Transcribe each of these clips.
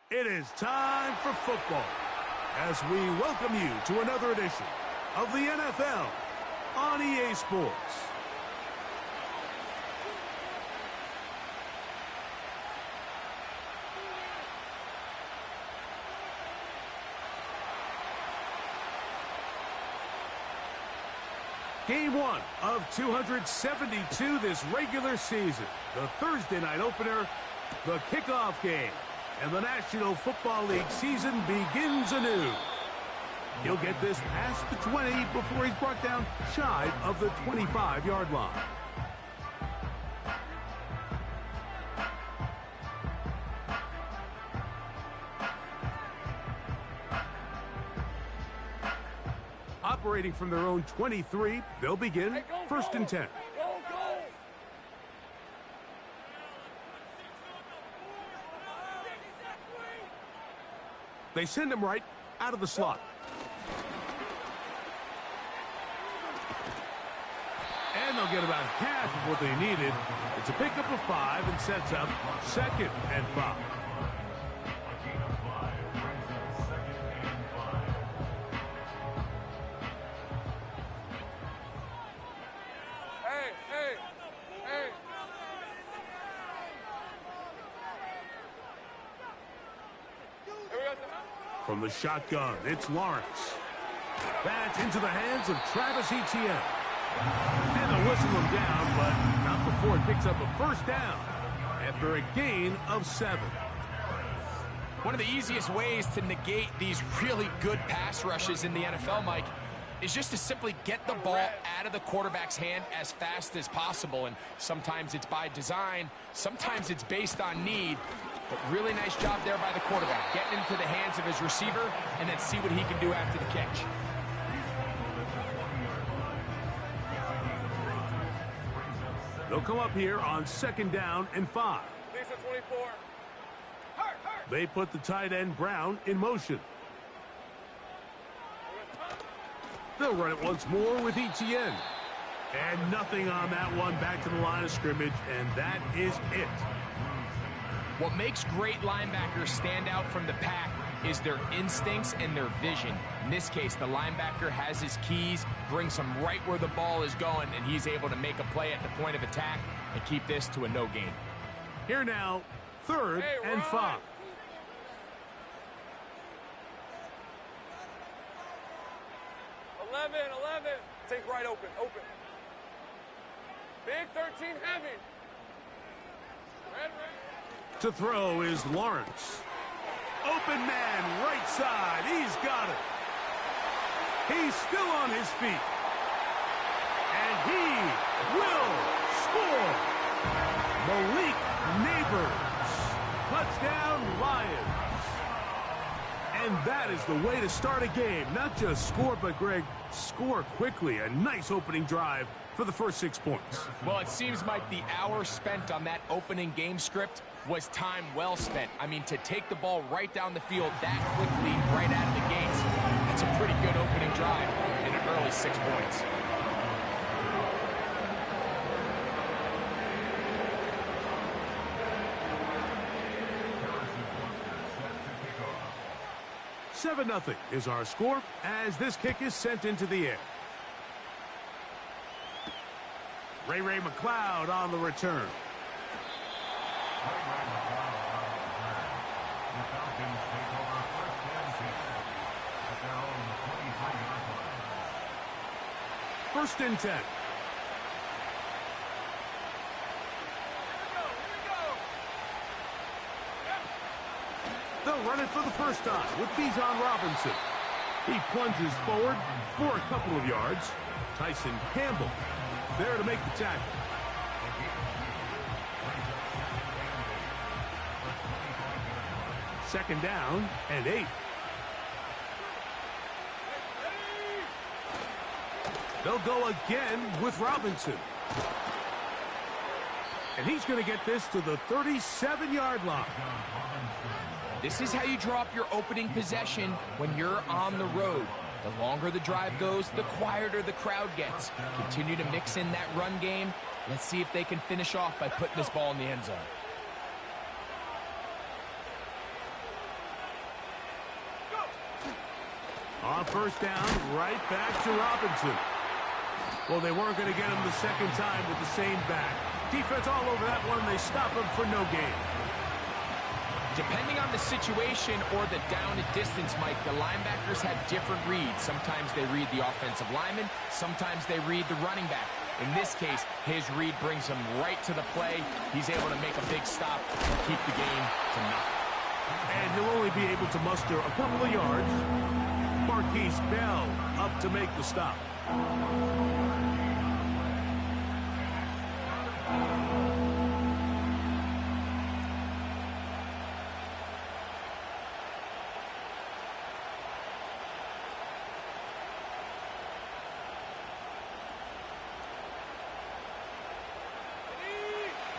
It is time for football as we welcome you to another edition of the NFL on EA Sports. Game 1 of 272 this regular season. The Thursday night opener, the kickoff game. And the National Football League season begins anew. He'll get this past the 20 before he's brought down shy of the 25-yard line. Operating from their own 23, they'll begin first and 10. They send him right out of the slot. And they'll get about half of what they needed. It's a pickup of 5 and sets up 2nd and 5. From the shotgun, it's Lawrence. That's into the hands of Travis Etienne. And they'll whistle him down, but not before it picks up a first down after a gain of 7. One of the easiest ways to negate these really good pass rushes in the NFL, Mike, is just to simply get the ball out of the quarterback's hand as fast as possible. And sometimes it's by design, sometimes it's based on need. But really nice job there by the quarterback, getting into the hands of his receiver, and then see what he can do after the catch. They'll come up here on 2nd down and 5. They put the tight end Brown in motion. They'll run it once more with Etienne. And nothing on that one, back to the line of scrimmage, and that is it. What makes great linebackers stand out from the pack is their instincts and their vision. In this case, the linebacker has his keys, brings him right where the ball is going, and he's able to make a play at the point of attack and keep this to a no gain. Here now, 3rd and 5. Take right open. Big 13 heavy. Red. To throw is Lawrence. Open man, right side. He's got it. He's still on his feet. And he will score. Malik Neighbors. Touchdown, Lions. And that is the way to start a game. Not just score, but, Greg, score quickly. A nice opening drive for the first 6 points. Well, it seems like the hour spent on that opening game script was time well spent. I mean, to take the ball right down the field that quickly, right out of the gates, that's a pretty good opening drive and an early 6 points. Seven 0 is our score as this kick is sent into the air. Ray McCloud on the return. First and 10. They'll run it for the first time with Bijan Robinson. He plunges forward for a couple of yards. Tyson Campbell there to make the tackle. Second down and 8. They'll go again with Robinson. And he's going to get this to the 37-yard line. This is how you draw up your opening possession when you're on the road. The longer the drive goes, the quieter the crowd gets. Continue to mix in that run game. Let's see if they can finish off by putting this ball in the end zone. On first down, right back to Robinson. Well, they weren't going to get him the second time with the same back. Defense all over that one. They stop him for no gain. Depending on the situation or the down and distance, Mike, the linebackers have different reads. Sometimes they read the offensive lineman. Sometimes they read the running back. In this case, his read brings him right to the play. He's able to make a big stop and keep the game to nothing. And he'll only be able to muster a couple of yards. Marquise Bell up to make the stop.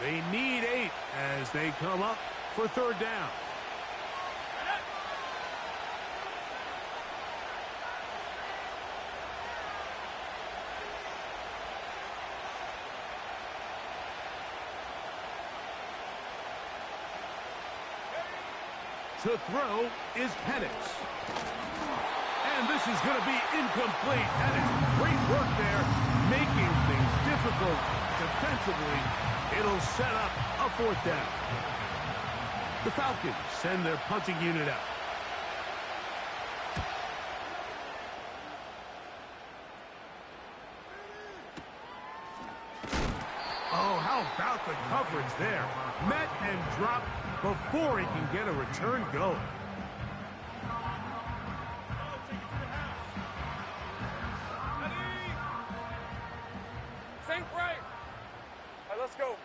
They need 8 as they come up for third down. To throw is Penix. And this is going to be incomplete. That is great work there, making things difficult defensively. It'll set up a fourth down. The Falcons send their punting unit out. Oh, how about the coverage there? Met and dropped before he can get a return going. Think right. All right, let's go.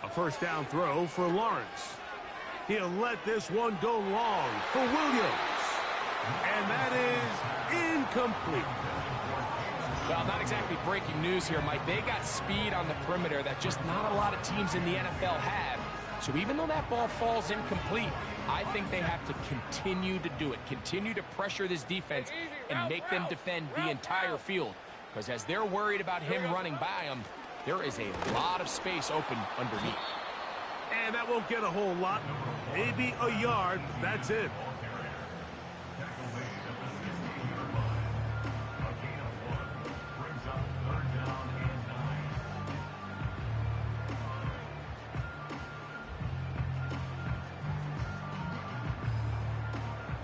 A first down throw for Lawrence. He'll let this one go long for Williams. And that is incomplete. Well, not exactly breaking news here, Mike. They got speed on the perimeter that just not a lot of teams in the NFL have. So even though that ball falls incomplete, I think they have to continue to do it. Continue to pressure this defense and make them defend the entire field. Because as they're worried about him running by them, there is a lot of space open underneath. And that won't get a whole lot. Maybe a yard. That's it.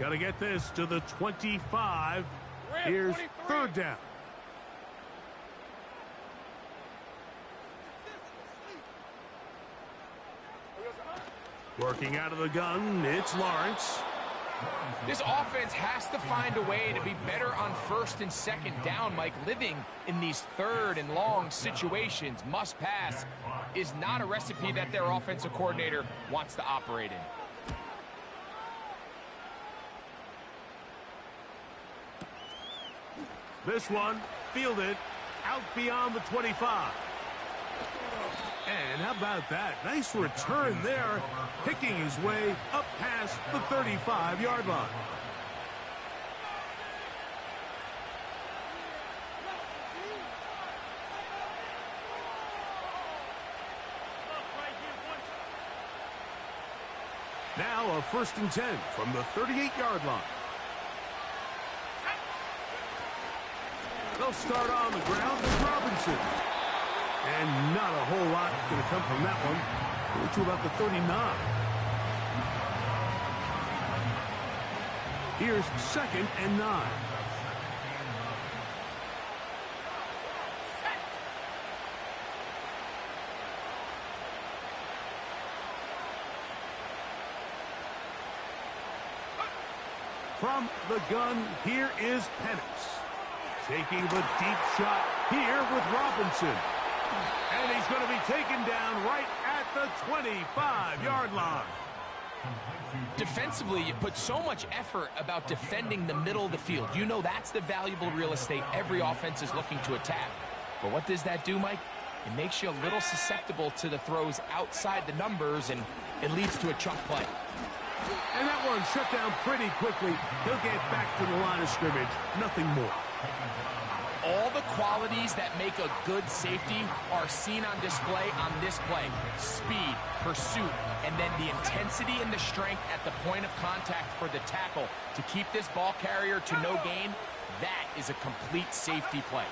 Got to get this to the 25. Here's third down. Working out of the gun, it's Lawrence. This offense has to find a way to be better on first and second down, Mike. Living in these third and long situations, must pass, is not a recipe that their offensive coordinator wants to operate in. This one fielded out beyond the 25. And how about that? Nice return there, picking his way up past the 35-yard line. Now a 1st and 10 from the 38-yard line. They'll start on the ground with Robinson. And not a whole lot going to come from that one. We're to about the 39. Here's 2nd and 9. From the gun, here is Penix. Taking the deep shot here with Robinson. And he's going to be taken down right at the 25-yard line. Defensively, you put so much effort about defending the middle of the field. You know that's the valuable real estate every offense is looking to attack. But what does that do, Mike? It makes you a little susceptible to the throws outside the numbers, and it leads to a chunk play. And that one shut down pretty quickly. He'll get back to the line of scrimmage. Nothing more. all the qualities that make a good safety are seen on display on this play. Speed, pursuit, and then the intensity and the strength at the point of contact for the tackle to keep this ball carrier to no gain. That is a complete safety play.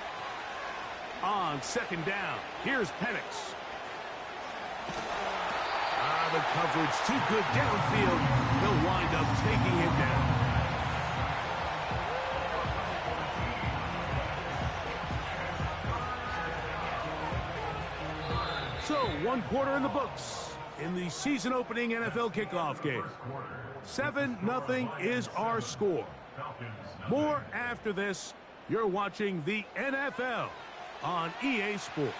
On second down, here's Penix. The coverage too good downfield. He'll wind up taking it down. So, 1 quarter in the books in the season-opening NFL kickoff game. 7-0 is our score. More after this. You're watching the NFL on EA Sports.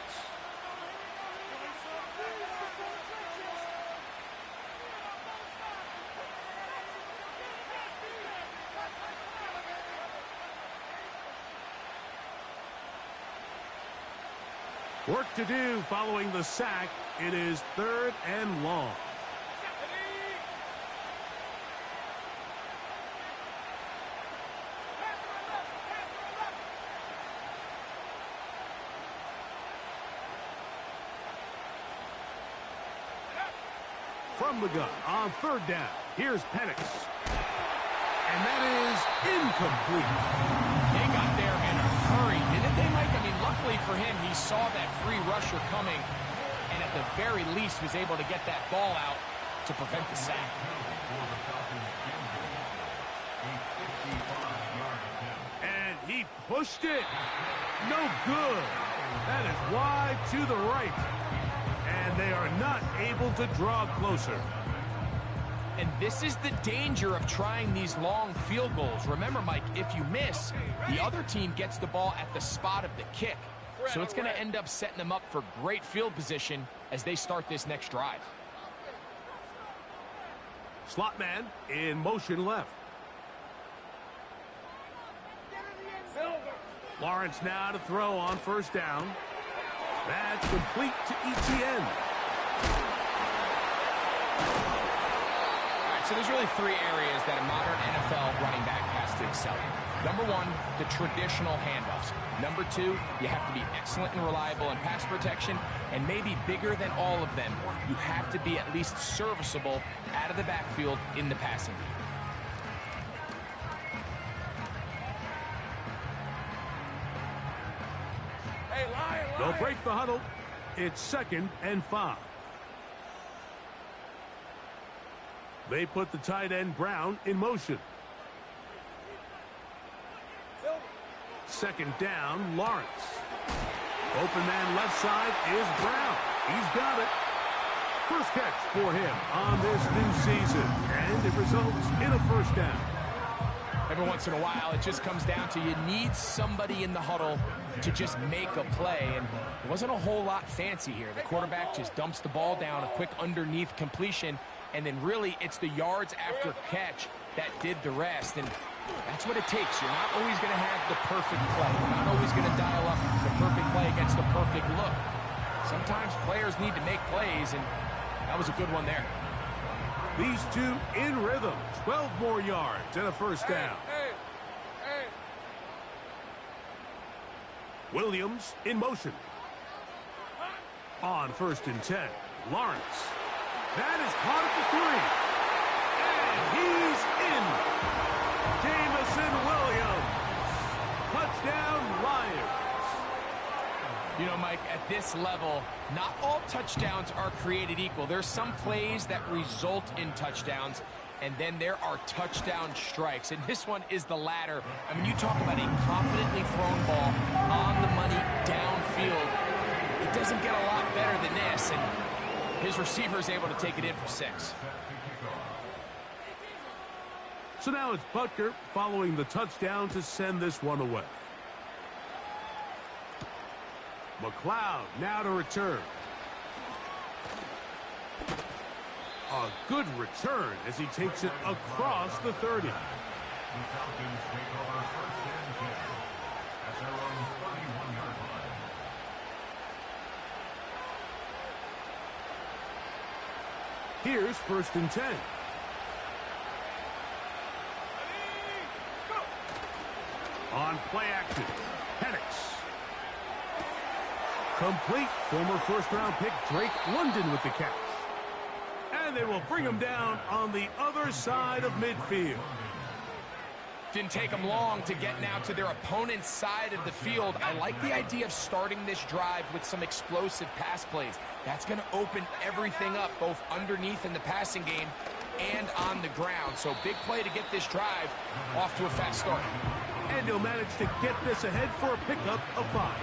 Work to do following the sack. It is 3rd and long. From the gun on 3rd down. Here's Penix. And that is incomplete. They got there in a hurry, didn't they, Mike? I mean, luckily for him, he saw that free rusher coming, and at the very least was able to get that ball out to prevent the sack. And he pushed it. No good. That is wide to the right. And they are not able to draw closer. And this is the danger of trying these long field goals. Remember, Mike, if you miss, the other team gets the ball at the spot of the kick. So it's going to end up setting them up for great field position as they start this next drive. Slot man in motion left. Lawrence now to throw on 1st down. That's complete to Etienne. So there's really 3 areas that a modern NFL running back has to excel in. Number 1, the traditional handoffs. Number 2, you have to be excellent and reliable in pass protection. And maybe bigger than all of them, you have to be at least serviceable out of the backfield in the passing game. Hey, Lion. They'll break the huddle. It's 2nd and 5. They put the tight end Brown in motion. 2nd down, Lawrence. Open man left side is Brown. He's got it. First catch for him on this new season. And it results in a 1st down. Every once in a while, it just comes down to you need somebody in the huddle to just make a play. And it wasn't a whole lot fancy here. The quarterback just dumps the ball down, a quick underneath completion. And then really it's the yards after catch that did the rest. And that's what it takes. You're not always going to have the perfect play. You're not always going to dial up the perfect play against the perfect look. Sometimes players need to make plays, and that was a good one there. These two in rhythm. 12 more yards and a 1st down. Hey. Williams in motion. On 1st and 10, Lawrence. That is caught at the 3. And he's in. Jameson Williams. Touchdown, Lions. You know, Mike, at this level, not all touchdowns are created equal. There's some plays that result in touchdowns, and then there are touchdown strikes. And this one is the latter. I mean, you talk about a confidently thrown ball on the money downfield. It doesn't get a lot better than this, and his receiver is able to take it in for 6. So now it's Butker following the touchdown to send this one away. McLeod now to return. A good return as he takes it across the 30. Here's 1st and 10. On play action, Penix. Complete. Former first-round pick Drake London with the catch. And they will bring him down on the other side of midfield. Didn't take them long to get now to their opponent's side of the field. I like the idea of starting this drive with some explosive pass plays. That's going to open everything up, both underneath in the passing game and on the ground. So big play to get this drive off to a fast start. And he'll manage to get this ahead for a pickup of 5.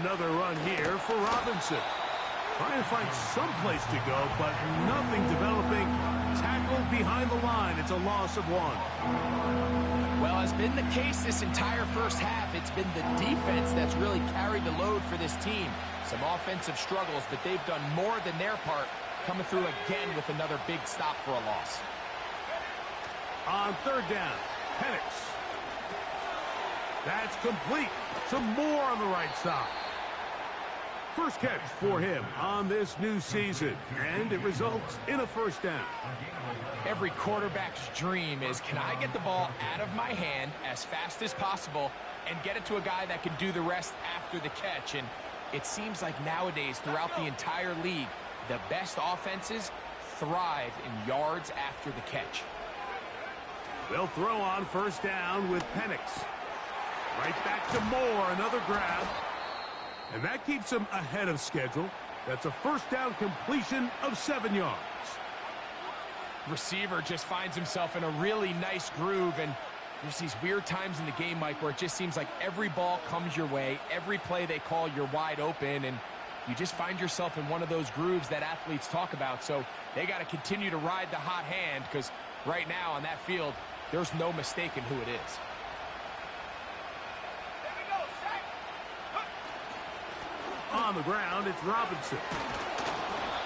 Another run here for Robinson. Trying to find some place to go, but nothing developing. Tackled behind the line. It's a loss of 1. Well, has been the case this entire first half. It's been the defense that's really carried the load for this team. Some offensive struggles, but they've done more than their part, coming through again with another big stop for a loss. On 3rd down, Penix. That's complete. Some more on the right side. First catch for him on this new season, and it results in a first down. Every quarterback's dream is, can I get the ball out of my hand as fast as possible and get it to a guy that can do the rest after the catch? And it seems like nowadays, throughout the entire league, the best offenses thrive in yards after the catch. They'll throw on first down with Penix. Right back to Moore, another grab. And that keeps him ahead of schedule. That's a first down completion of 7 yards. Receiver just finds himself in a really nice groove, and there's these weird times in the game, Mike, where it just seems like every ball comes your way, every play they call, you're wide open, and you just find yourself in one of those grooves that athletes talk about. So they got to continue to ride the hot hand, because right now on that field, there's no mistaking who it is. On the ground, it's Robinson.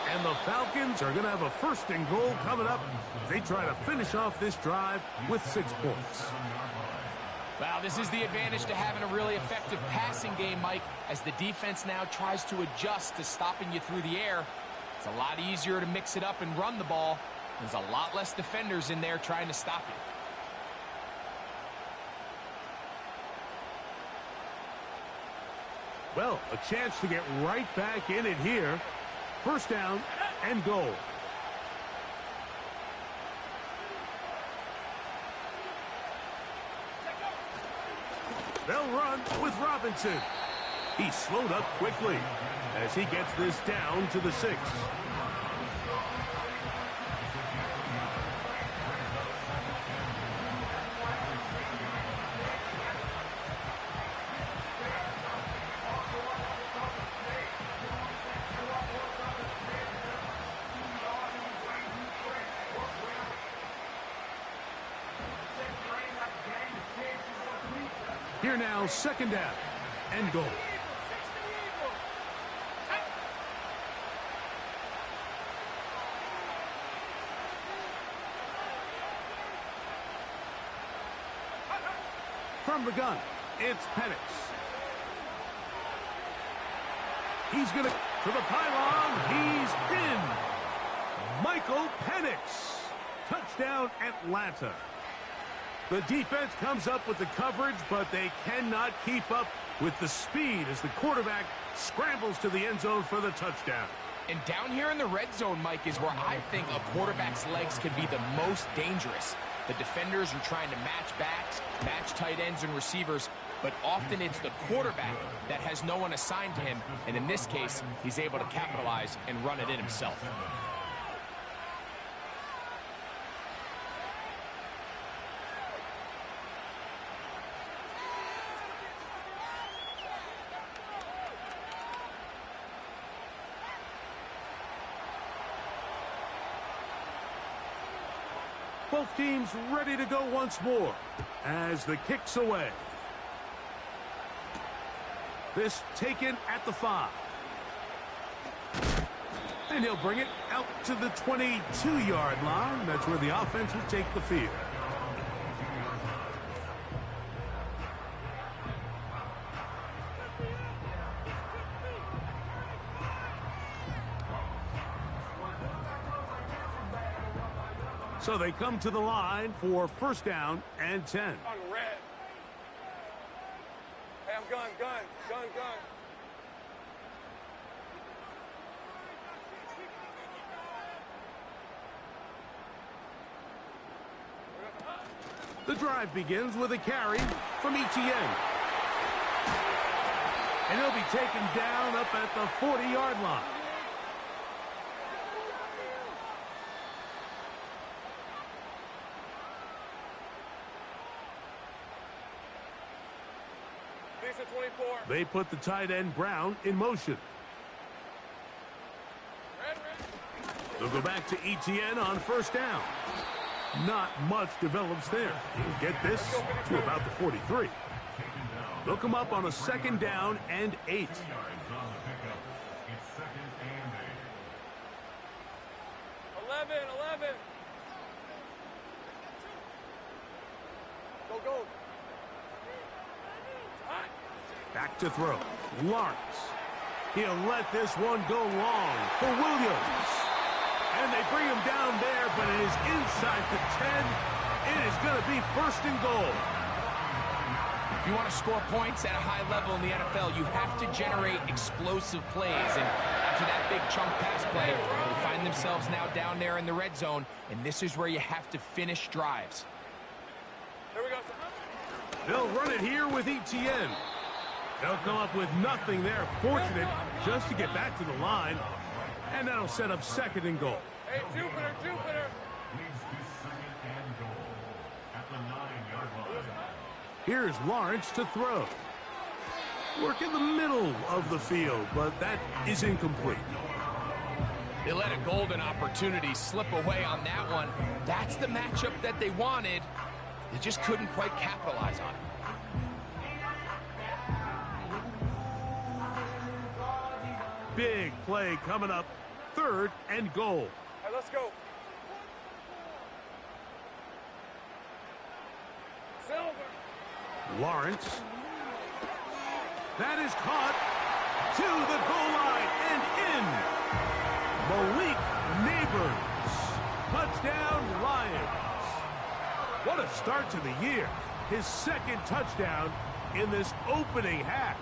And the Falcons are going to have a 1st and goal coming up. They try to finish off this drive with 6 points. Well, this is the advantage to having a really effective passing game, Mike, as the defense now tries to adjust to stopping you through the air. It's a lot easier to mix it up and run the ball. There's a lot less defenders in there trying to stop you. Well, a chance to get right back in it here. First down and goal. They'll run with Robinson. He slowed up quickly as he gets this down to the 6. Here now, 2nd down and goal. From the gun, it's Penix. He's going to the pylon. He's in. Michael Penix. Touchdown, Atlanta. The defense comes up with the coverage, but they cannot keep up with the speed as the quarterback scrambles to the end zone for the touchdown. And down here in the red zone, Mike, is where I think a quarterback's legs can be the most dangerous. The defenders are trying to match backs, match tight ends and receivers, but often it's the quarterback that has no one assigned to him, and in this case, he's able to capitalize and run it in himself. Both teams ready to go once more as the kick's away. This taken at the 5. And he'll bring it out to the 22-yard line. That's where the offense will take the field. So they come to the line for first down and 10. On red. Hey, I'm gun. The drive begins with a carry from Etienne. And he'll be taken down up at the 40-yard line. Decent 24. They put the tight end Brown in motion. Red. They'll go back to Etienne on first down. Not much develops there. He'll get this to about the 43. They'll come up on a second down and 8. 11. Go. Hot. Back to throw. Lawrence. He'll let this one go long for Williams. And they bring him down there, but it is inside the 10. It is going to be first and goal. If you want to score points at a high level in the NFL, you have to generate explosive plays. And after that big chunk pass play, they find themselves now down there in the red zone, and this is where you have to finish drives. Here we go. They'll run it here with Etienne. They'll come up with nothing there. Fortunate just to get back to the line. And that'll set up second and goal. Hey, Jupiter. Leads to second and goal at the 9-yard line. Here's Lawrence to throw. Work in the middle of the field, but that is incomplete. They let a golden opportunity slip away on that one. That's the matchup that they wanted. They just couldn't quite capitalize on it. Big play coming up. Third and goal. Hey, let's go. Silver. Lawrence. That is caught to the goal line and in. Malik Neighbors. Touchdown Lions. What a start to the year. His second touchdown in this opening half.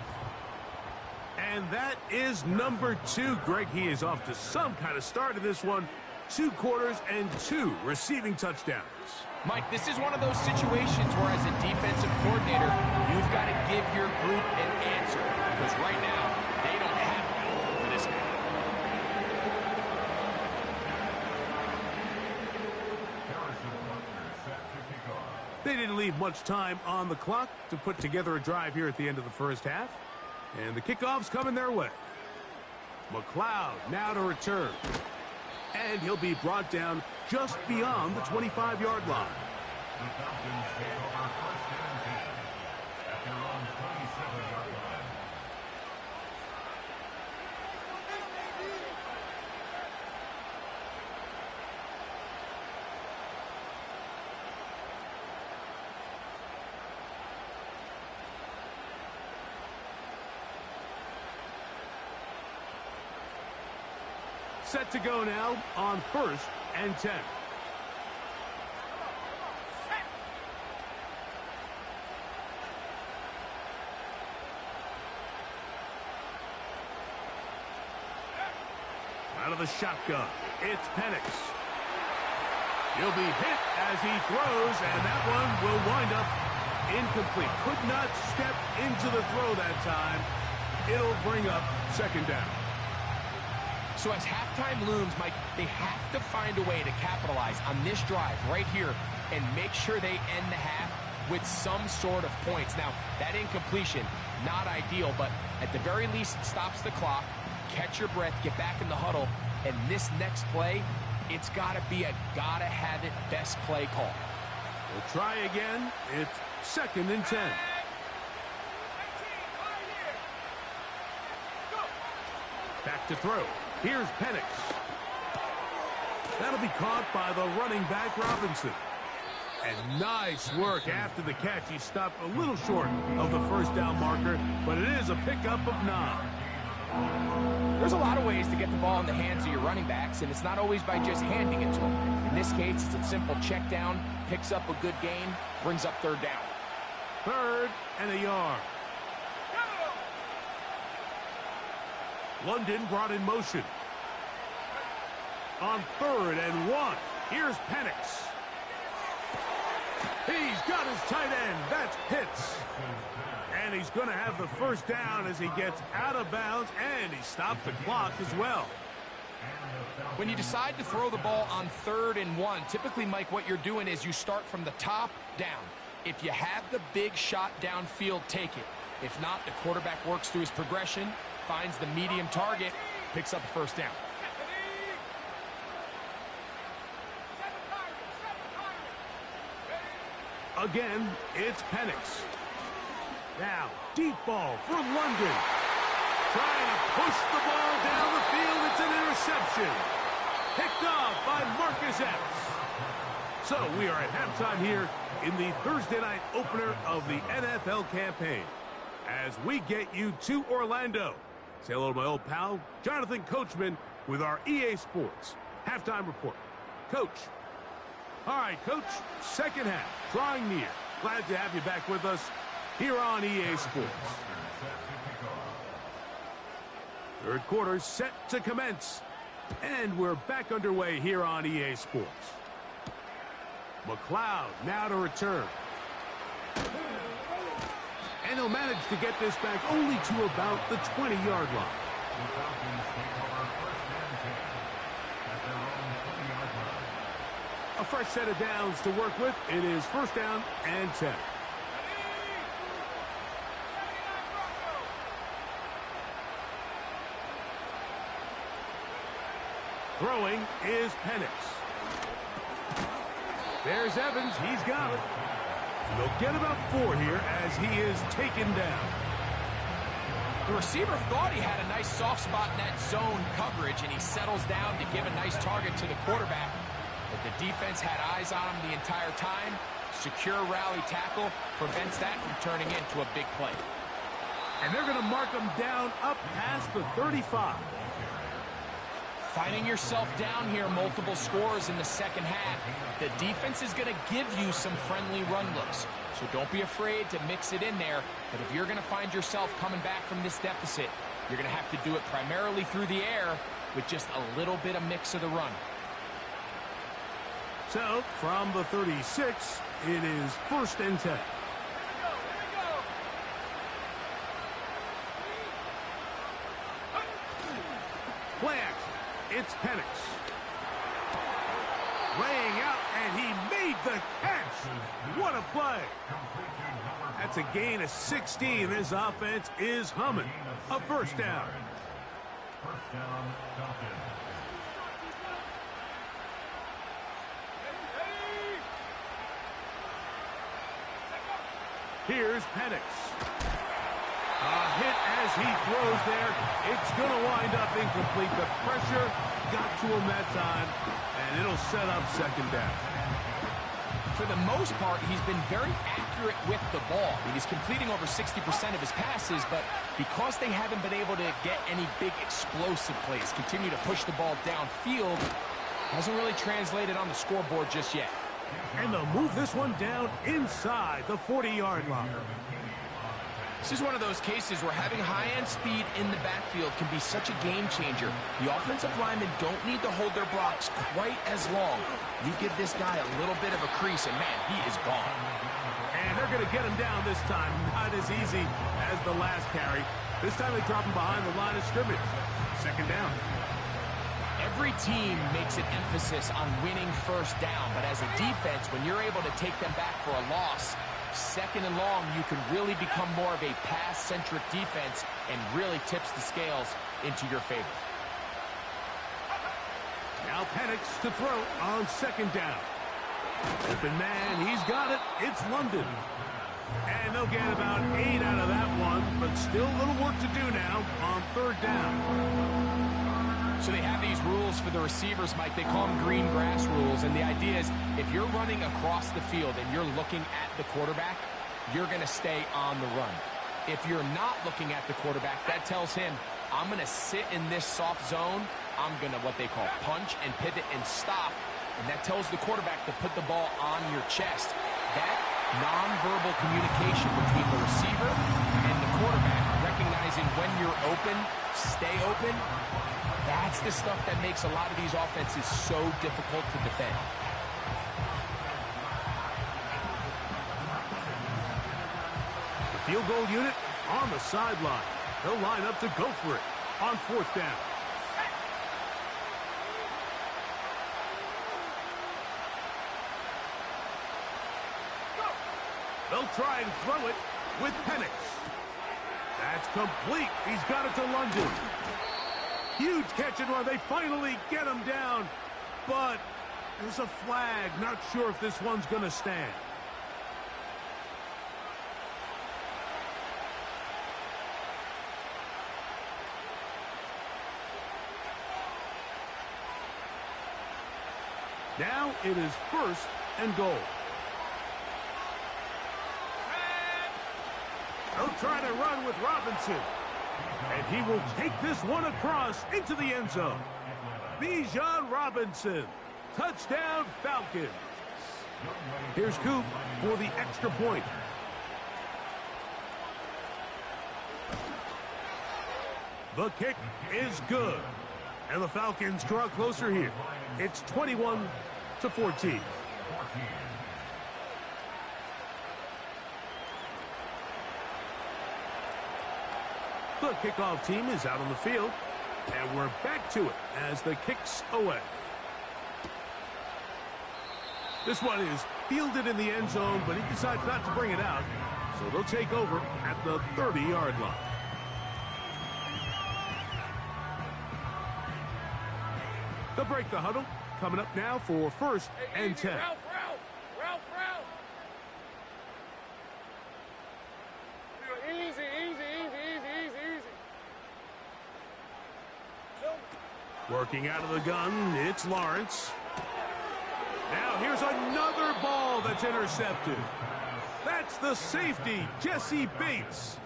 And that is number 2. Greg, he is off to some kind of start in this one. 2 quarters and 2 receiving touchdowns. Mike, this is one of those situations where as a defensive coordinator, you've got to give your group an answer. Because right now, they don't have one for this guy. They didn't leave much time on the clock to put together a drive here at the end of the first half. And the kickoff's coming their way. McLeod now to return. And he'll be brought down just beyond the 25-yard line. The Falcons take over first and 10 at their own 27-yard line. Set to go now on first and 10. Out of the shotgun, it's Penix. He'll be hit as he throws, and that one will wind up incomplete. Could not step into the throw that time. It'll bring up second down. So as halftime looms, Mike, they have to find a way to capitalize on this drive right here and make sure they end the half with some sort of points. Now, that incompletion, not ideal, but at the very least, it stops the clock. Catch your breath, get back in the huddle, and this next play, it's got to be a gotta-have-it best play call. We'll try again. It's second and 10. Back to throw. Here's Penix. That'll be caught by the running back, Robinson. And nice work after the catch. He stopped a little short of the first down marker, but it is a pickup of 9. There's a lot of ways to get the ball in the hands of your running backs, and it's not always by just handing it to them. In this case, it's a simple check down, picks up a good gain, brings up third down. 3rd and a yard. London brought in motion. On 3rd and 1, here's Penix. He's got his tight end. That's Pitts. And he's going to have the first down as he gets out of bounds, and he stopped the clock as well. When you decide to throw the ball on 3rd and 1, typically, Mike, what you're doing is you start from the top down. If you have the big shot downfield, take it. If not, the quarterback works through his progression, finds the medium target, picks up the first down. Again, it's Penix. Now, deep ball for London. Trying to push the ball down the field. It's an interception. Picked off by Marcus Epps. So we are at halftime here in the Thursday night opener of the NFL campaign. As we get you to Orlando. Say hello to my old pal, Jonathan Coachman, with our EA Sports halftime report. Coach. All right, Coach, second half, drawing near. Glad to have you back with us here on EA Sports. 3rd quarter set to commence. And we're back underway here on EA Sports. McLeod now to return. And he'll manage to get this back only to about the 20-yard line. A fresh set of downs to work with. It is 1st down and 10. Throwing is Penix. There's Evans. He's got it. They'll get about 4 here as he is taken down. The receiver thought he had a nice soft spot in that zone coverage, and he settles down to give a nice target to the quarterback. But the defense had eyes on him the entire time. Secure rally tackle prevents that from turning into a big play. And they're going to mark him down up past the 35. Finding yourself down here, multiple scores in the second half. The defense is going to give you some friendly run looks. So don't be afraid to mix it in there. But if you're going to find yourself coming back from this deficit, you're going to have to do it primarily through the air with just a little bit of mix of the run. So, from the 36, it is 1st and 10. Play action. It's Penix. Laying out, and he made the catch. What a play. That's a gain of 16. This offense is humming. A 1st down. 1st down, Duncan. Here's Penix. A hit as he throws there. It's going to wind up incomplete. The pressure got to him that time, and it'll set up 2nd down. For the most part, he's been very accurate with the ball. He's completing over 60% of his passes, but because they haven't been able to get any big explosive plays, continue to push the ball downfield, hasn't really translated on the scoreboard just yet. And they'll move this one down inside the 40-yard line. This is one of those cases where having high-end speed in the backfield can be such a game changer. The offensive linemen don't need to hold their blocks quite as long. You give this guy a little bit of a crease, and man, he is gone. And they're going to get him down this time. Not as easy as the last carry. This time they drop him behind the line of scrimmage. 2nd down. Every team makes an emphasis on winning 1st down, but as a defense, when you're able to take them back for a loss, 2nd and long, you can really become more of a pass-centric defense and really tips the scales into your favor. Now Penix to throw on 2nd down. Open man, he's got it. It's London. And they'll get about 8 out of that one, but still a little work to do now on 3rd down. So they have these rules for the receivers, Mike. They call them green grass rules. And the idea is if you're running across the field and you're looking at the quarterback, you're going to stay on the run. If you're not looking at the quarterback, that tells him I'm going to sit in this soft zone. I'm going to what they call punch and pivot and stop. And that tells the quarterback to put the ball on your chest. That nonverbal communication between the receiver and the quarterback, recognizing when you're open, stay open, that's the stuff that makes a lot of these offenses so difficult to defend. The field goal unit on the sideline. They'll line up to go for it on 4th down. They'll try and throw it with Penix. That's complete. He's got it to London. Huge catch and run. They finally get him down. But there's a flag. Not sure if this one's going to stand. Now it is 1st and goal. They'll try to run with Robinson. And he will take this one across into the end zone. Bijan Robinson. Touchdown, Falcons. Here's Coop for the extra point. The kick is good. And the Falcons draw closer here. It's 21-14. The kickoff team is out on the field, and we're back to it as the kick's away. This one is fielded in the end zone, but he decides not to bring it out, so they'll take over at the 30-yard line. They'll break the huddle. Coming up now for 1st and 10. Ralph. Easy. Working out of the gun, it's Lawrence. Now here's another ball that's intercepted. That's the safety, Jesse Bates.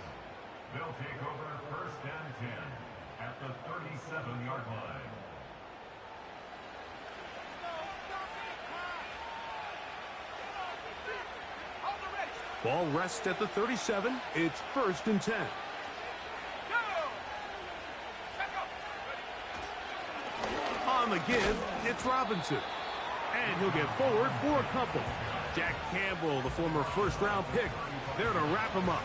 They'll take over 1st and 10 at the 37-yard line. Ball rests at the 37. It's 1st and 10. On the give, it's Robinson. And he'll get forward for a couple. Jack Campbell, the former 1st-round pick, there to wrap him up.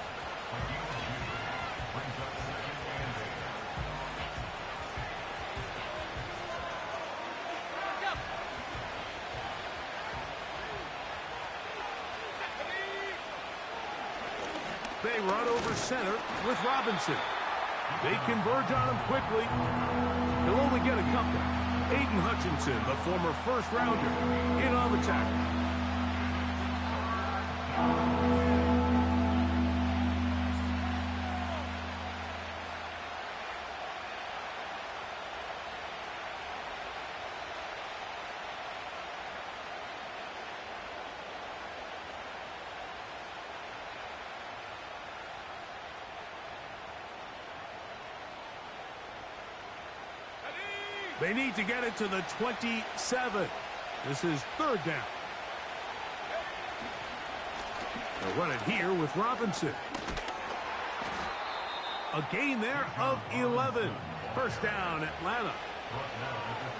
They run over center with Robinson. They converge on him quickly. He'll only get a couple. Aiden Hutchinson, the former 1st-rounder, in on the tackle. They need to get it to the 27. This is 3rd down. They'll run it here with Robinson. A gain there of 11. 1st down, Atlanta.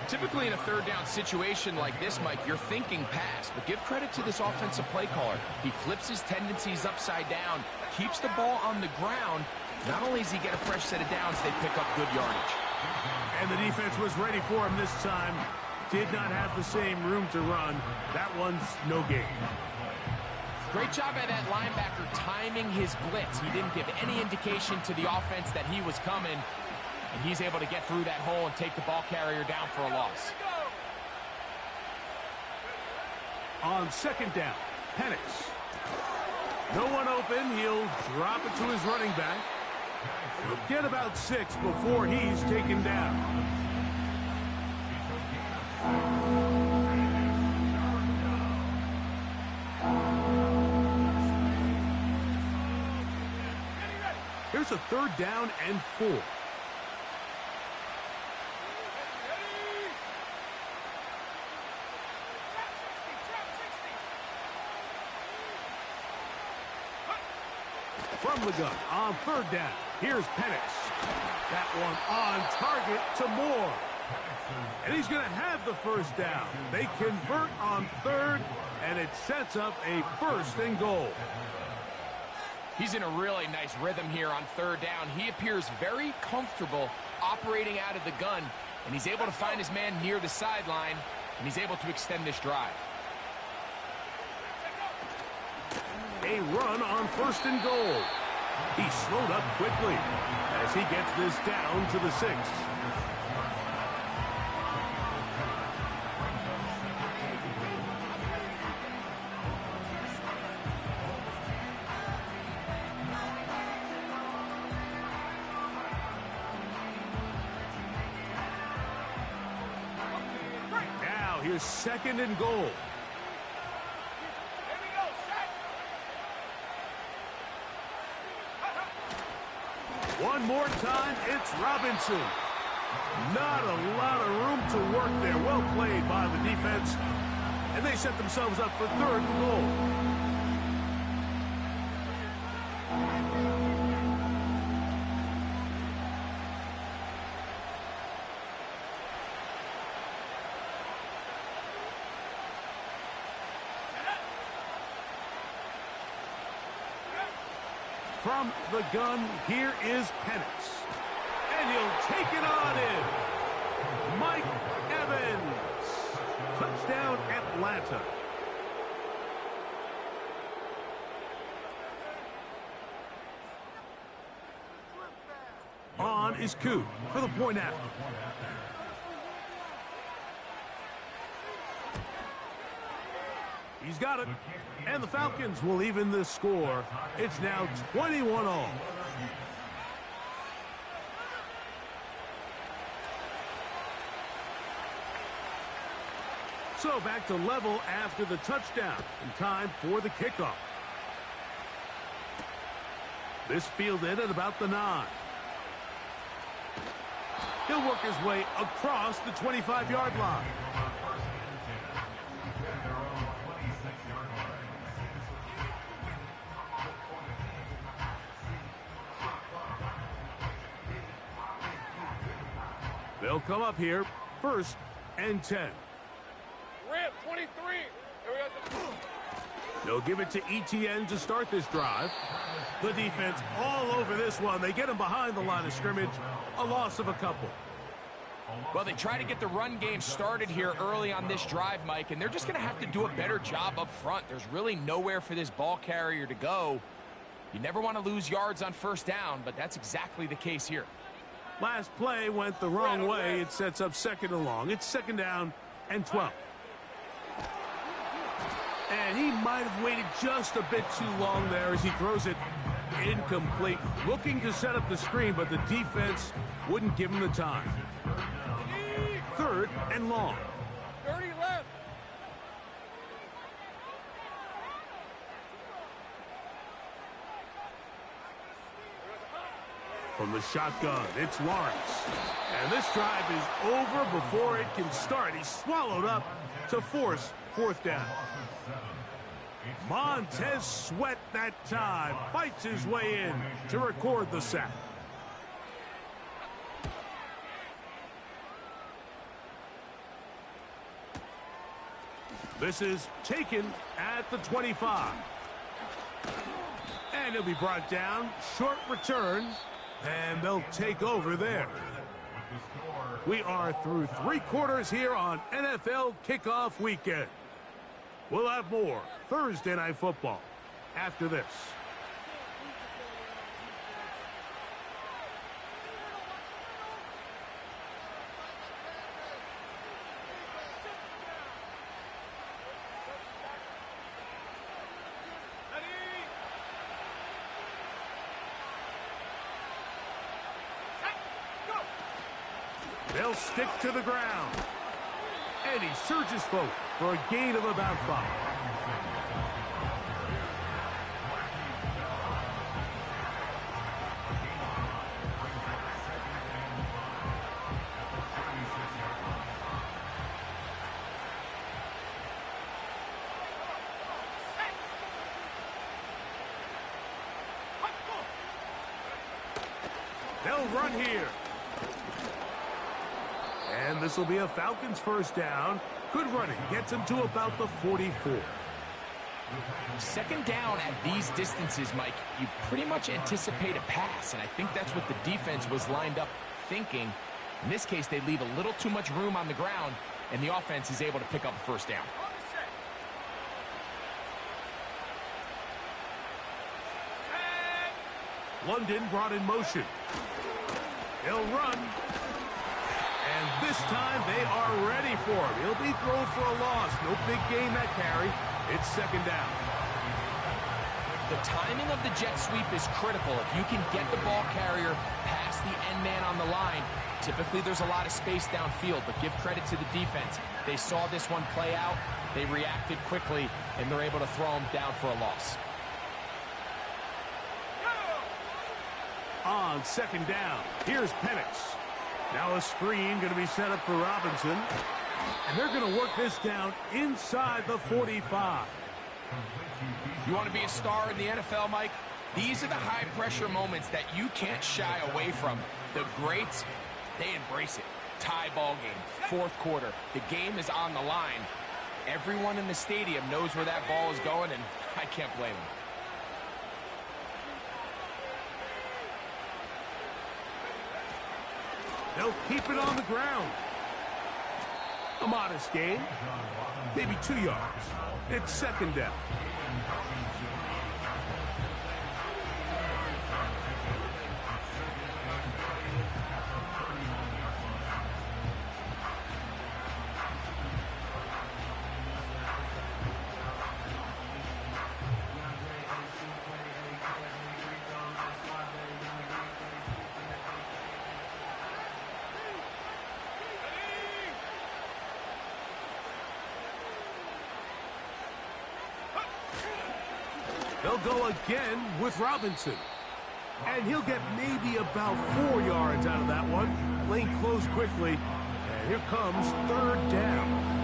Typically in a 3rd down situation like this, Mike, you're thinking pass, but give credit to this offensive play caller. He flips his tendencies upside down, keeps the ball on the ground. Not only does he get a fresh set of downs, they pick up good yardage. And the defense was ready for him this time. Did not have the same room to run. That one's no gain. Great job by that linebacker timing his blitz. He didn't give any indication to the offense that he was coming. And he's able to get through that hole and take the ball carrier down for a loss. On 2nd down, Penix. No one open. He'll drop it to his running back. He'll get about 6 before he's taken down. Here's a 3rd down and 4. From the gun on third down. Here's Penix. That one on target to Moore. And he's going to have the first down. They convert on third, and it sets up a 1st and goal. He's in a really nice rhythm here on third down. He appears very comfortable operating out of the gun, and he's able to find his man near the sideline, and he's able to extend this drive. A run on 1st and goal. He slowed up quickly as he gets this down to the 6. Now here's 2nd and goal. One more time, it's Robinson. Not a lot of room to work there. Well played by the defense. And they set themselves up for 3rd and goal. From the gun, here is Penix. And he'll take it on in. Mike Evans. Touchdown, Atlanta. On is Koo for the point after. He's got it. And the Falcons will even the score. It's now 21-all. So back to level after the touchdown. And time for the kickoff. This fielded at about the 9. He'll work his way across the 25-yard line. They'll come up here, 1st and 10. Rip, 23. They'll give it to ETN to start this drive. The defense all over this one. They get him behind the line of scrimmage. A loss of a couple. Well, they try to get the run game started here early on this drive, Mike, and they're just going to have to do a better job up front. There's really nowhere for this ball carrier to go. You never want to lose yards on 1st down, but that's exactly the case here. Last play went the wrong way. It sets up 2nd and long. It's 2nd down and 12. And he might have waited just a bit too long there as he throws it incomplete. Looking to set up the screen, but the defense wouldn't give him the time. 3rd and long. 30 left. From the shotgun, it's Lawrence. And this drive is over before it can start. He's swallowed up to force 4th down. Montez Sweat that time fights his way in to record the sack. This is taken at the 25. And he'll be brought down. Short return. And they'll take over there. We are through 3 quarters here on NFL Kickoff Weekend. We'll have more Thursday Night Football after this. They'll stick to the ground. And he surges forward for a gain of about 5. They'll run here. And this will be a Falcons first down. Good running. Gets him to about the 44. Second down at these distances, Mike, you pretty much anticipate a pass, and I think that's what the defense was lined up thinking. In this case, they leave a little too much room on the ground, and the offense is able to pick up a first down. London brought in motion. He'll run. And this time they are ready for him. He'll be thrown for a loss. No big gain that carry. It's second down. The timing of the jet sweep is critical. If you can get the ball carrier past the end man on the line, typically there's a lot of space downfield, but give credit to the defense. They saw this one play out, they reacted quickly, and they're able to throw him down for a loss. On second down, here's Penix. Now a screen going to be set up for Robinson. And they're going to work this down inside the 45. You want to be a star in the NFL, Mike? These are the high-pressure moments that you can't shy away from. The greats, they embrace it. Tie ball game, fourth quarter. The game is on the line. Everyone in the stadium knows where that ball is going, and I can't blame them. They'll keep it on the ground. A modest gain, maybe 2 yards. It's second down. They'll go again with Robinson. And he'll get maybe about 4 yards out of that one. Lane closed quickly. And here comes third down.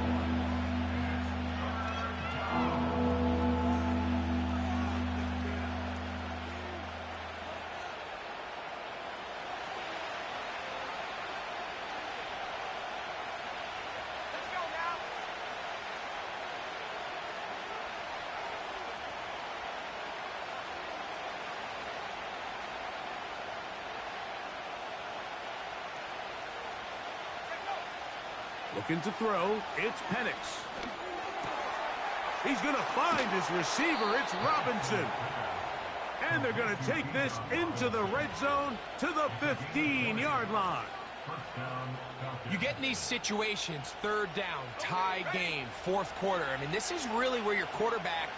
Looking to throw, it's Penix. He's going to find his receiver, it's Robinson. And they're going to take this into the red zone to the 15-yard line. You get in these situations, third down, tie game, fourth quarter. I mean, this is really where your quarterback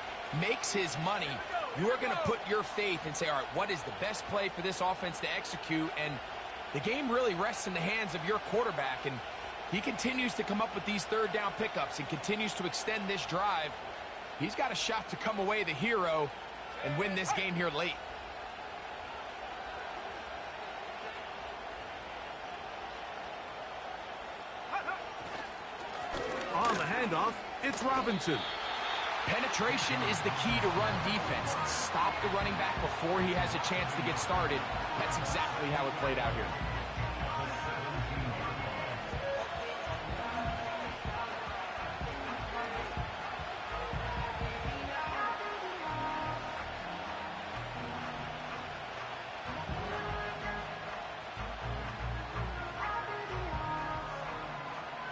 makes his money. You're going to put your faith and say, all right, what is the best play for this offense to execute? And the game really rests in the hands of your quarterback, and he continues to come up with these third down pickups and continues to extend this drive. He's got a shot to come away the hero and win this game here late. On the handoff, it's Robinson. Penetration is the key to run defense. Stop the running back before he has a chance to get started. That's exactly how it played out here.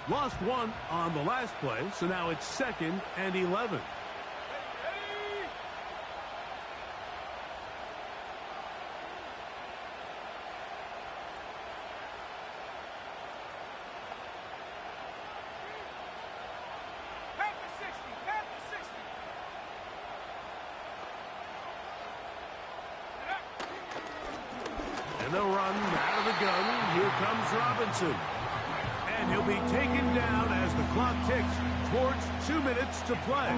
Lost one on the last play, so now it's 2nd and 11. And they'll run out of the gun. Here comes Robinson. And he'll be taken down as the clock ticks towards 2 minutes to play.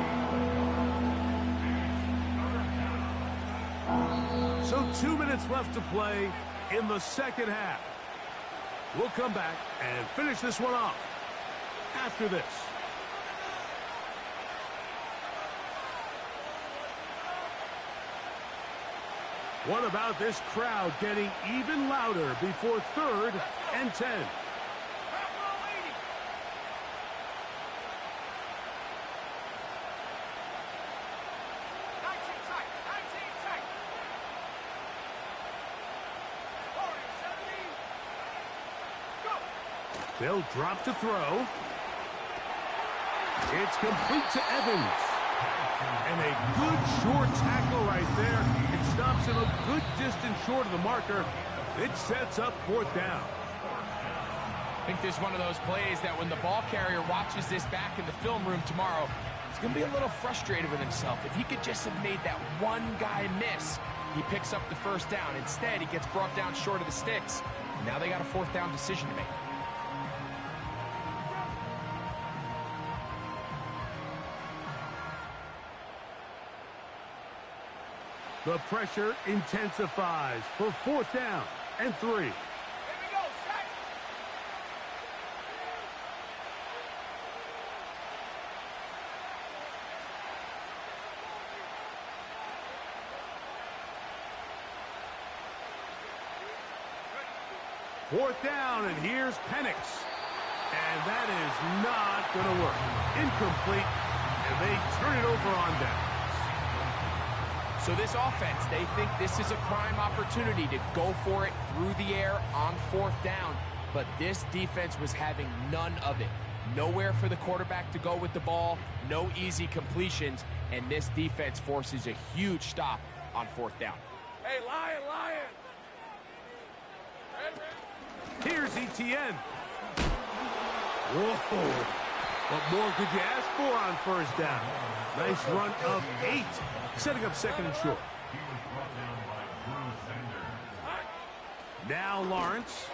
So 2 minutes left to play in the second half. We'll come back and finish this one off after this. What about this crowd getting even louder before 3rd and 10? They'll drop to throw. It's complete to Evans. And a good short tackle right there. It stops him a good distance short of the marker. It sets up 4th down. I think this is one of those plays that when the ball carrier watches this back in the film room tomorrow, he's going to be a little frustrated with himself. If he could just have made that one guy miss, he picks up the 1st down. Instead, he gets brought down short of the sticks. Now they got a 4th down decision to make. The pressure intensifies for 4th down and 3. Here we go, set. Fourth down, and here's Penix. And that is not going to work. Incomplete, and they turn it over on down. So this offense, they think this is a prime opportunity to go for it through the air on 4th down. But this defense was having none of it. Nowhere for the quarterback to go with the ball, no easy completions, and this defense forces a huge stop on 4th down. Hey, Lion! Here's Etienne. Whoa. What more could you ask for on 1st down? Nice run of 8. Setting up 2nd and short. Now Lawrence.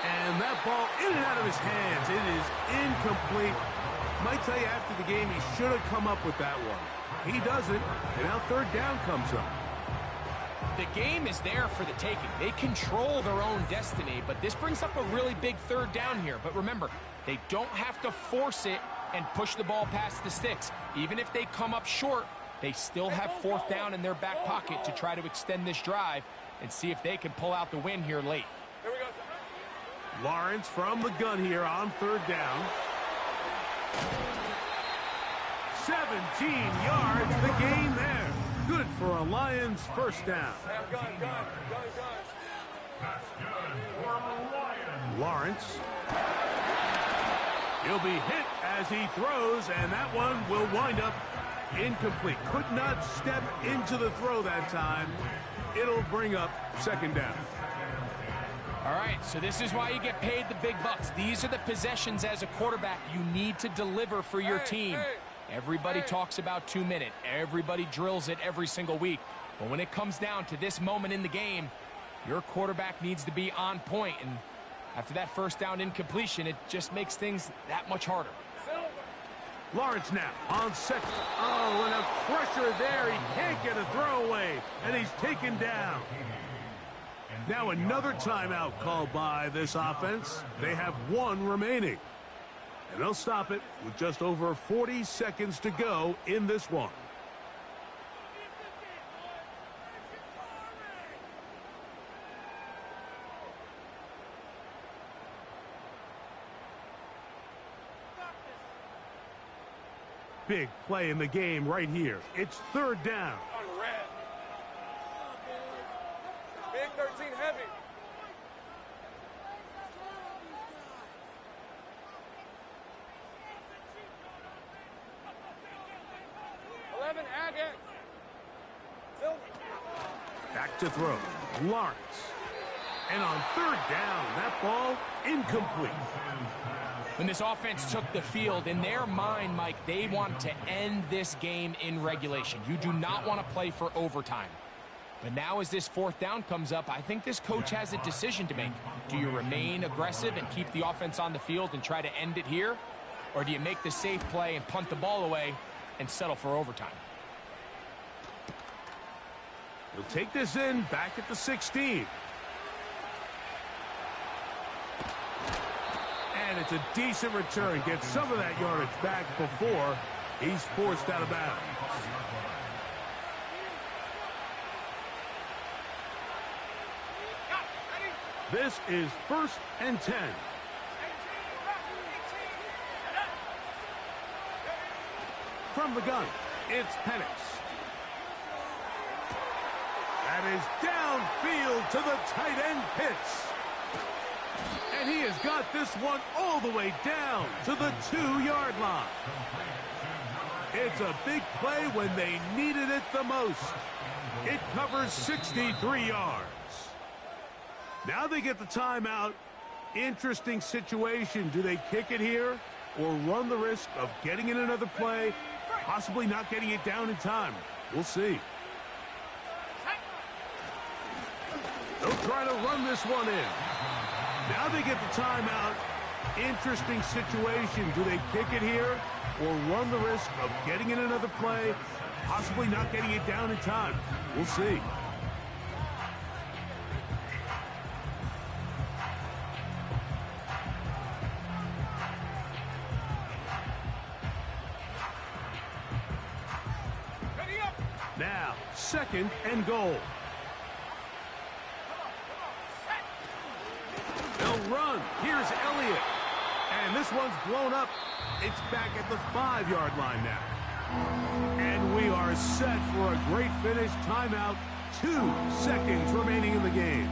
And that ball in and out of his hands. It is incomplete. Might tell you after the game he should have come up with that one. He doesn't. And now 3rd down comes up. The game is there for the taking. They control their own destiny, but this brings up a really big 3rd down here. But remember, they don't have to force it and push the ball past the sticks. Even if they come up short, they still have 4th down in their back pocket to try to extend this drive and see if they can pull out the win here late. Here we go. Lawrence from the gun here on 3rd down. 17 yards, the gain there. Good for a Lions 1st down. Hey, I'm gun. That's good for the Lions. Lawrence. He'll be hit as he throws, and that one will wind up incomplete. Could not step into the throw that time. It'll bring up 2nd down. All right, so this is why you get paid the big bucks. These are the possessions as a quarterback you need to deliver for your team. Everybody talks about 2-minute. Everybody drills it every single week. But when it comes down to this moment in the game, your quarterback needs to be on point. And after that 1st down incompletion, it just makes things that much harder. Lawrence now on 2nd. Oh, and a pressure there. He can't get a throwaway, and he's taken down. Now another timeout called by this offense. They have 1 remaining. And they'll stop it with just over 40 seconds to go in this one. Big play in the game right here. It's 3rd down. On red. Big 13 heavy. Agate. Back to throw. Lawrence. And on 3rd down, that ball incomplete. When this offense took the field, in their mind, Mike, they want to end this game in regulation. You do not want to play for overtime. But now as this 4th down comes up, I think this coach has a decision to make. Do you remain aggressive and keep the offense on the field and try to end it here? Or do you make the safe play and punt the ball away and settle for overtime? He'll take this in back at the 16. And it's a decent return. Gets some of that yardage back before he's forced out of bounds. This is 1st and 10. From the gun, it's Penix. That is downfield to the tight end Pitts. And he has got this one all the way down to the 2-yard line. It's a big play when they needed it the most. It covers 63 yards. Now they get the timeout. Interesting situation. Do they kick it here or run the risk of getting in another play, possibly not getting it down in time? We'll see. They'll try to run this one in. Now they get the timeout. Interesting situation. Do they kick it here or run the risk of getting in another play, possibly not getting it down in time? We'll see. Now, 2nd and goal. They'll run. Here's Elliott. And this one's blown up. It's back at the 5-yard line now. And we are set for a great finish. Timeout. 2 seconds remaining in the game.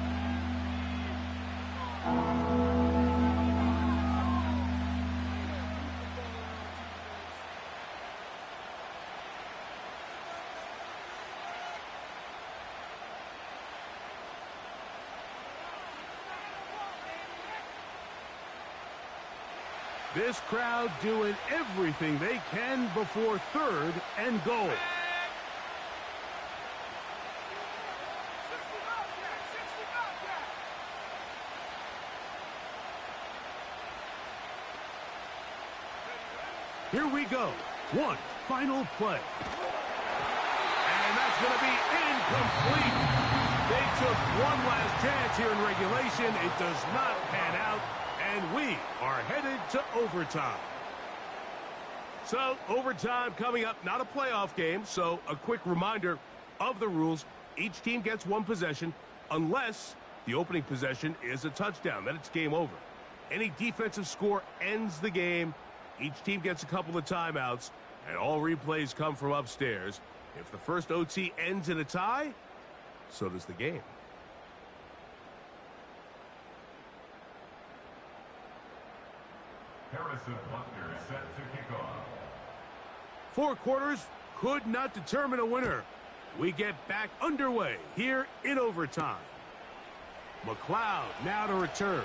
This crowd doing everything they can before 3rd and goal. Here we go. One final play. And that's going to be incomplete. They took one last chance here in regulation. It does not pan out. And we are headed to overtime. So, overtime coming up, not a playoff game, so a quick reminder of the rules. Each team gets one possession unless the opening possession is a touchdown. Then it's game over. Any defensive score ends the game. Each team gets a couple of timeouts, and all replays come from upstairs. If the first OT ends in a tie, so does the game. Harrison Butker set to kick off. 4 quarters could not determine a winner. We get back underway here in overtime. McLeod now to return.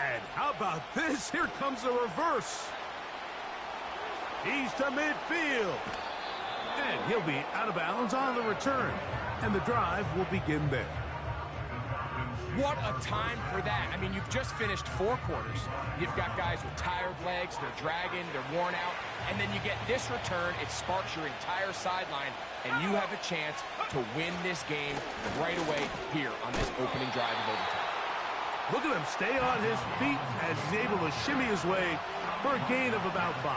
And how about this? Here comes the reverse. He's to midfield. And he'll be out of bounds on the return. And the drive will begin there. What a time for that. I mean, you've just finished 4 quarters. You've got guys with tired legs, they're dragging, they're worn out, and then you get this return, it sparks your entire sideline, and you have a chance to win this game right away here on this opening drive of overtime. Look at him stay on his feet as he's able to shimmy his way for a gain of about 5.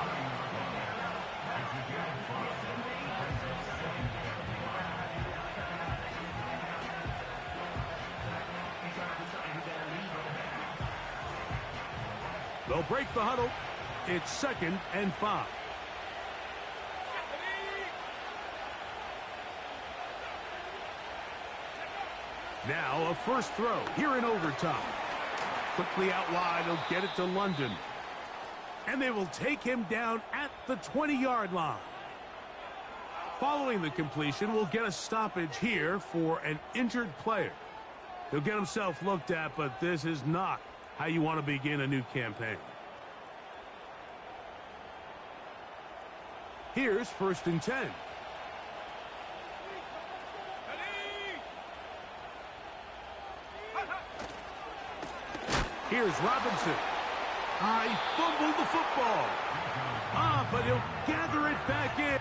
They'll break the huddle. It's 2nd and 5. Now a first throw here in overtime. Quickly out wide, he'll get it to London. And they will take him down at the 20-yard line. Following the completion, we'll get a stoppage here for an injured player. He'll get himself looked at, but this is not how you want to begin a new campaign. Here's 1st and 10. Here's Robinson. He fumbled the football. But he'll gather it back in.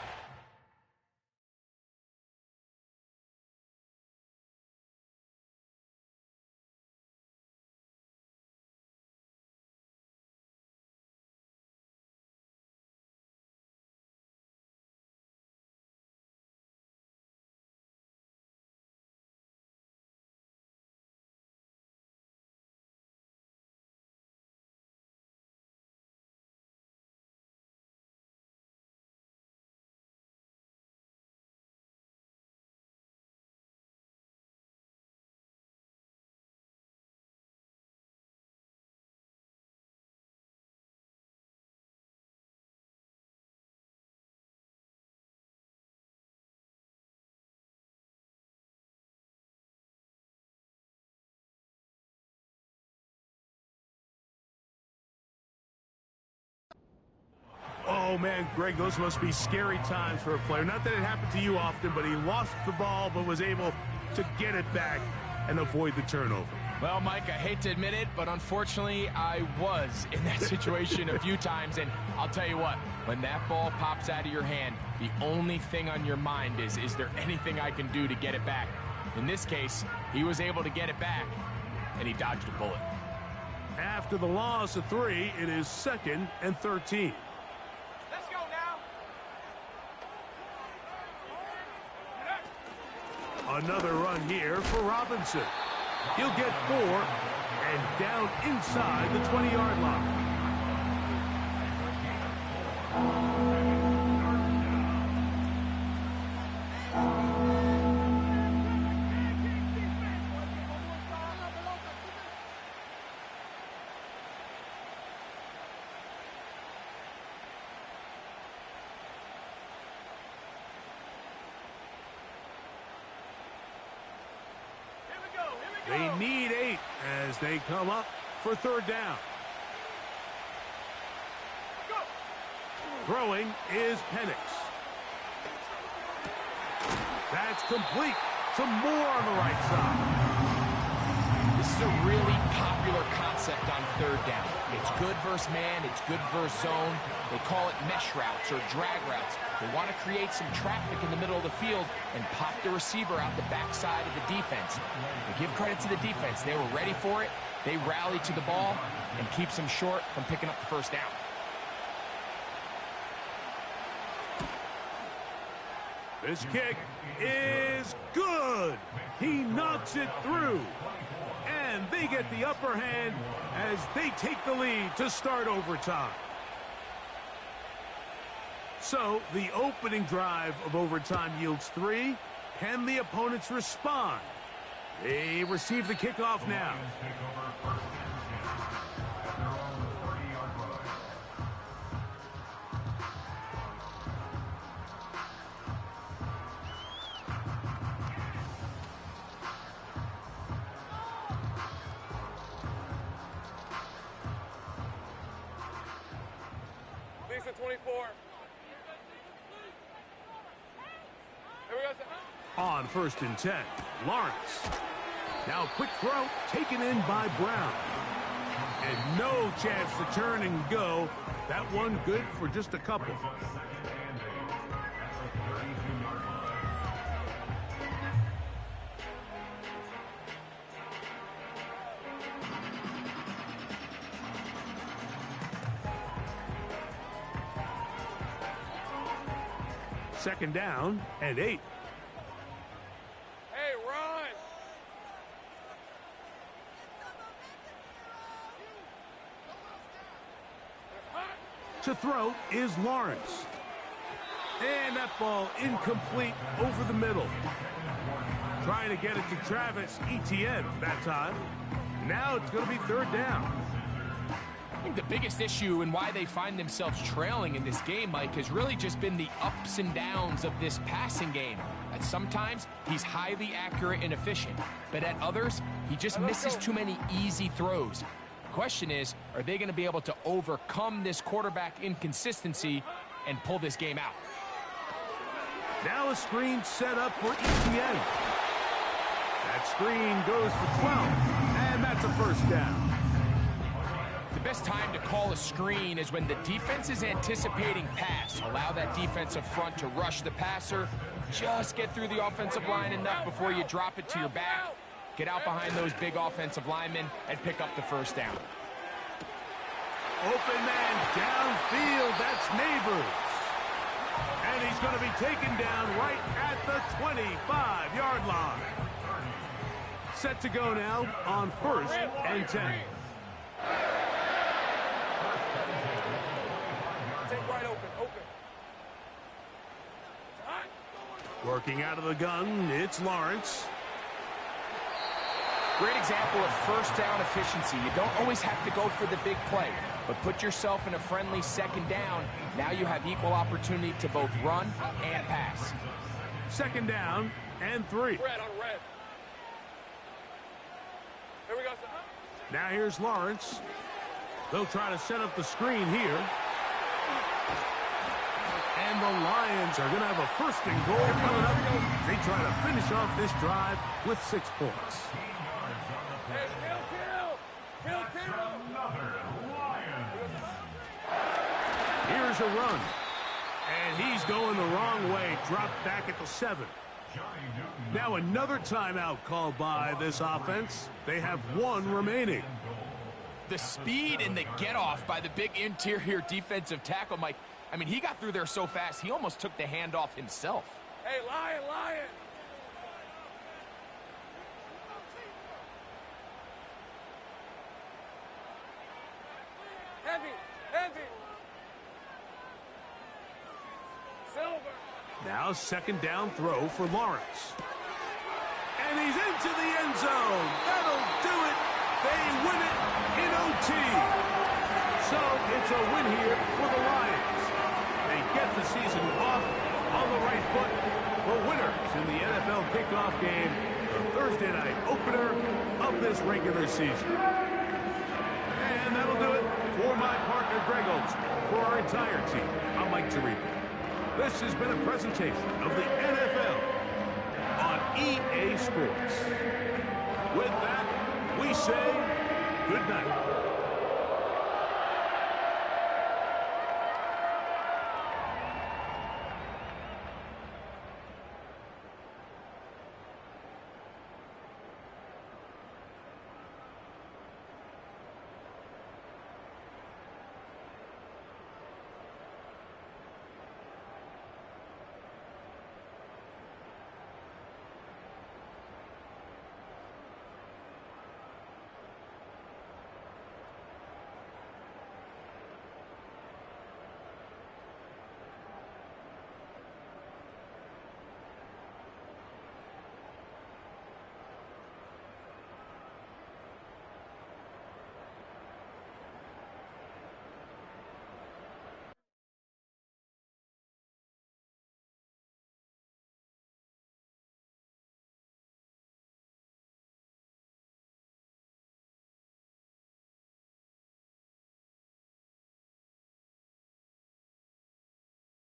Oh, man, Greg, those must be scary times for a player. Not that it happened to you often, but he lost the ball but was able to get it back and avoid the turnover. Well, Mike, I hate to admit it, but unfortunately, I was in that situation a few times, and I'll tell you what, when that ball pops out of your hand, the only thing on your mind is there anything I can do to get it back? In this case, he was able to get it back, and he dodged a bullet. After the loss of 3, it is 2nd and 13. Let's go now. Another run here for Robinson. He'll get 4 and down inside the 20-yard line. They need 8 as they come up for 3rd down. Throwing is Penix. That's complete. Some more on the right side. This is a really popular concept on 3rd down. It's good versus man, it's good versus zone. They call it mesh routes or drag routes. They want to create some traffic in the middle of the field and pop the receiver out the backside of the defense. But give credit to the defense. They were ready for it. They rallied to the ball and keeps them short from picking up the 1st down. This kick is good. He knocks it through. And they get the upper hand as they take the lead to start overtime. So the opening drive of overtime yields 3. Can the opponents respond? They receive the kickoff now. Lisa 24. Here we go, sir. On 1st and 10, Lawrence. Now quick throw taken in by Brown. And no chance to turn and go. That one good for just a couple. Second down and 8. Hey, run! To throw is Lawrence. And that ball incomplete over the middle. Trying to get it to Travis Etienne that time. Now it's going to be 3rd down. I think the biggest issue and why they find themselves trailing in this game, Mike, has really just been the ups and downs of this passing game. At sometimes, he's highly accurate and efficient, but at others, he just misses too many easy throws. The question is, are they going to be able to overcome this quarterback inconsistency and pull this game out? Now a screen set up for Etienne. That screen goes for 12, and that's a 1st down. The best time to call a screen is when the defense is anticipating pass. Allow that defensive front to rush the passer. Just get through the offensive line enough before you drop it to your back. Get out behind those big offensive linemen and pick up the 1st down. Open man downfield. That's Neighbors. And he's going to be taken down right at the 25-yard line. Set to go now on 1st and 10. Take right open. Working out of the gun, it's Lawrence. Great example of 1st down efficiency. You don't always have to go for the big play, but put yourself in a friendly 2nd down. Now you have equal opportunity to both run and pass. 2nd down and 3. Red on red. Here we go, sir. Now here's Lawrence. They'll try to set up the screen here. And the Lions are going to have a first and goal coming up. They try to finish off this drive with 6 points. Hey, kill! Another Lions. Here's a run. And he's going the wrong way. Dropped back at the 7. Now another timeout called by this offense. They have 1 remaining. The speed and the get-off by the big interior defensive tackle, Mike. I mean, he got through there so fast, he almost took the handoff himself. Hey, Lion! Heavy! Silver! Now second down throw for Lawrence. And he's into the end zone. That'll do it. They win it in OT. So it's a win here for the Lions. They get the season off on the right foot. The winners in the NFL kickoff game, the Thursday night opener of this regular season. And that'll do it for my partner, Greg Olsen. For our entire team, I'm Mike Tirico. This has been a presentation of the NFL on EA Sports. With that, we say good night.